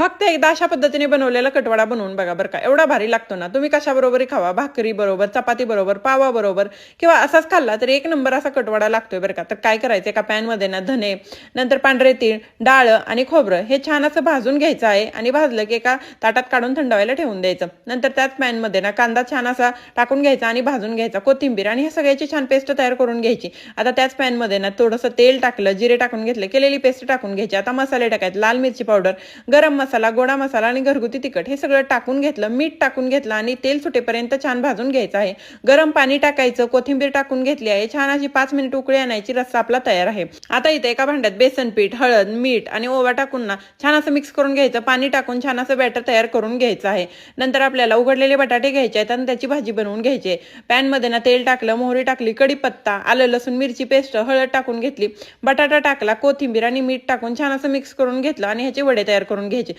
फक्त एकदा अशा पद्धतीने बनवलेला कटवडा बनवून बघा बरं का, एवढा भारी लागतो ना. तुम्ही कशाबरोबरही खावा, भाकरी बरोबर, चपाती बरोबर, पावा बरोबर किंवा असाच खाल्ला तर एक नंबर असा कटवडा लागतोय बरं का. तर काय करायचं, एका पॅनमध्ये ना धने, नंतर पांढरे तीळ, डाळ आणि खोबरं हे छान असं भाजून घ्यायचं आहे आणि भाजलं की एका ताटात काढून थंड व्हायला ठेवून द्यायचं. नंतर त्याच पॅनमध्ये ना कांदा छान असा टाकून घ्यायचा आणि भाजून घ्यायचा, कोथिंबीर आणि हे सगळ्याची छान पेस्ट तयार करून घ्यायची. आता त्याच पॅनमध्ये ना थोडंसं तेल टाकलं, जिरे टाकून घेतले, केलेली पेस्ट टाकून घ्यायची. आता मसाले टाकायचे, लाल मिरची पावडर, गरम मसाला, गोडा मसाला आणि घरगुती तिखट हे सगळं टाकून घेतलं, मीठ टाकून घेतलं आणि तेल सुटेपर्यंत छान भाजून घ्यायचं आहे. गरम पाणी टाकायचं, कोथिंबीर टाकून घेतली आहे, छान अशी 5 मिनिट उकळी आणायची, रस्सा आपला तयार आहे. आता इथे एका भांड्यात बेसन पीठ, हळद, मीठ आणि ओवा टाकून ना छान असं मिक्स करून घ्यायचं, पाणी टाकून छान असं बॅटर तयार करून घ्यायचं आहे. नंतर आपल्याला उघडलेले बटाटे घ्यायचे आहेत आणि त्याची भाजी बनवून घ्यायची. पॅनमध्ये ना तेल टाकलं, मोहरी टाकली, कढीपत्ता, आलं लसूण मिरची पेस्ट, हळद टाकून घेतली, बटाटा टाकला, कोथिंबीर आणि मीठ टाकून छान असं मिक्स करून घेतलं आणि ह्याचे वडे तयार करून घ्यायचे.